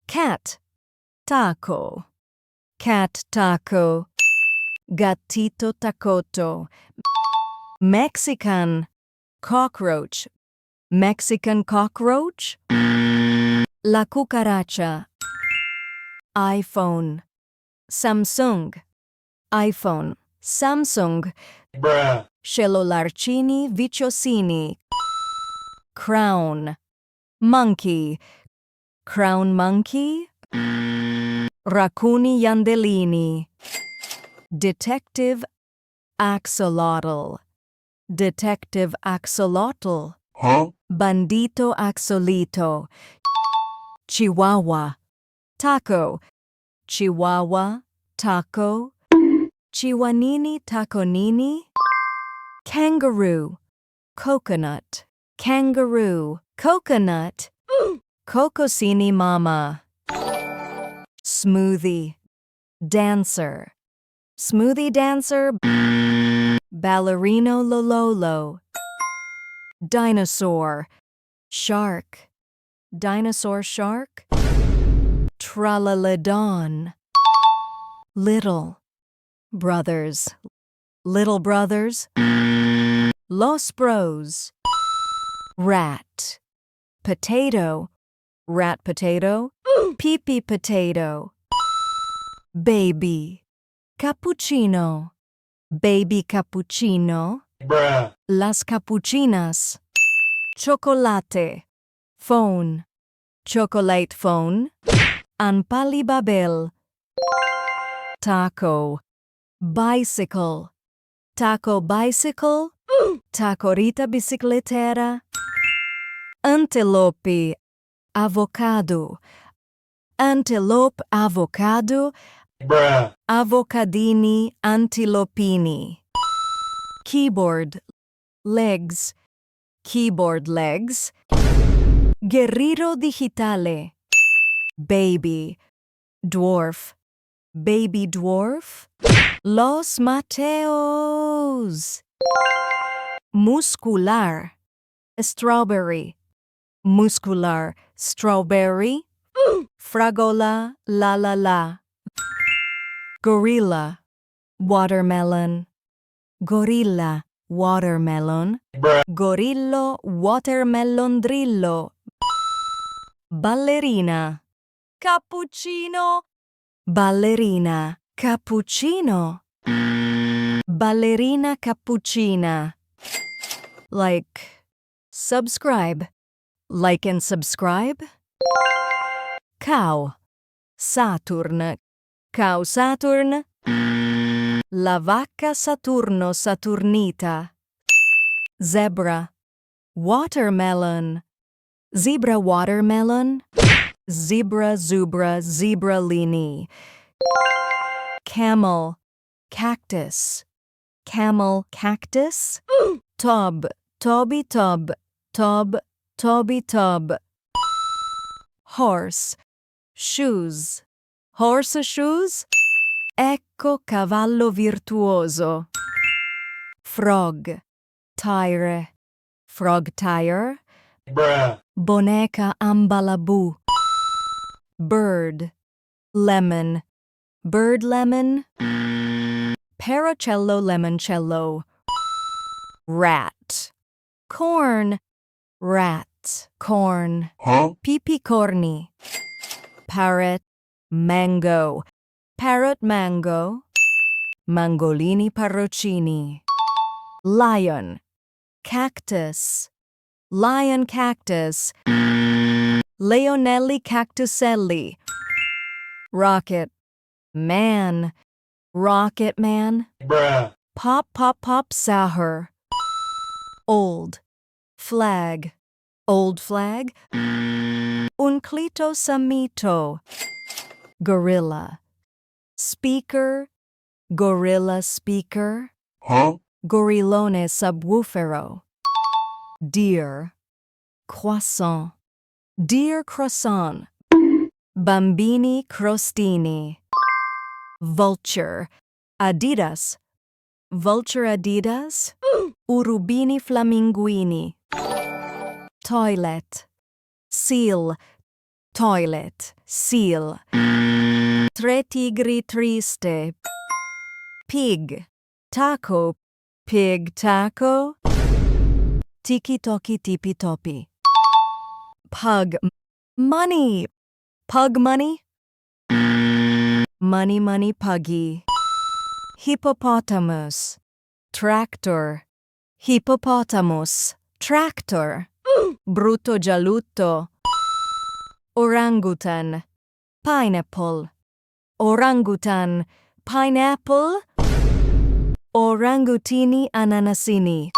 Cat, taco. Cat taco. Gatito tacoto. Mexican, cockroach. Mexican cockroach. La cucaracha. iPhone. Samsung. iPhone. Samsung. Bruh. Celularcini viciosini. Crown. Monkey. Crown monkey. Raccooni yandellini. Detective axolotl. Detective axolotl. Huh? Bandito axolito. Chihuahua. Taco. Chihuahua. Taco. Chihuanini taconini. Kangaroo. Coconut. Kangaroo. Coconut. Cocosini mama. Smoothie. Dancer. Smoothie dancer. Ballerino lololo. Dinosaur. Shark. Dinosaur shark. Tralaladon. Little. Brothers. Little brothers. Los bros. Rat. Potato. Rat potato. Pee-pee potato. Baby. Cappuccino. Baby cappuccino. Bruh. Las cappuccinas. Chocolate. Phone. Chocolate phone. Anpalibabel. Taco. Bicycle. Taco bicycle. Tacorita bicicletera. Antelope. Avocado. Antelope avocado. Bruh. Avocadini antilopini. Keyboard. Legs. Keyboard legs. Guerrero digitale. Baby. Dwarf. Baby dwarf. Los Mateos. Muscular. Strawberry. Muscular. Strawberry. Fragola la la la. Gorilla. Watermelon. Gorilla. Watermelon. Bruh. Gorillo. Watermelondrillo. Ballerina. Cappuccino. Ballerina. Cappuccino. Ballerina cappuccina. Like. Subscribe. Like and subscribe. Cow. Saturn. Cow Saturn. La vacca Saturno Saturnita. Zebra. Watermelon. Zebra watermelon. Zebra zebra zebralini. Camel. Cactus. Camel cactus. Tub. Tubby tub. Tub. Tubby tub. Horse. Shoes. Horse shoes. Ecco cavallo virtuoso. Frog. Tire. Frog tire. Bruh. Boneca ambalabù. Bird. Lemon. Bird lemon. Paracello lemoncello. Rat. Corn. Rat. Corn. Huh? Pipicorni. Parrot. Mango. Parrot mango. Mangolini parroccini. Lion. Cactus. Lion cactus. Leonelli cactuselli. Rocket. Man. Rocket man. Bruh. Pop pop pop sour. Old. Flag. Old flag. Unclito samito. Gorilla. Speaker. Gorilla speaker. Huh? Gorillone subwoofero. Deer. Croissant. Deer croissant. Bambini crostini. Vulture. Adidas. Vulture Adidas. Urubini flaminguini. Toilet. Seal. Toilet. seal. Tre tigri triste. Pig. Taco. Pig taco. Tiki toki tipi topi. Pug. Money. Pug money. Money money puggy. Hippopotamus. Tractor. Hippopotamus. Tractor. Brutto giallutto. Orangutan. Pineapple. Orangutan. Pineapple. Orangutini ananasini.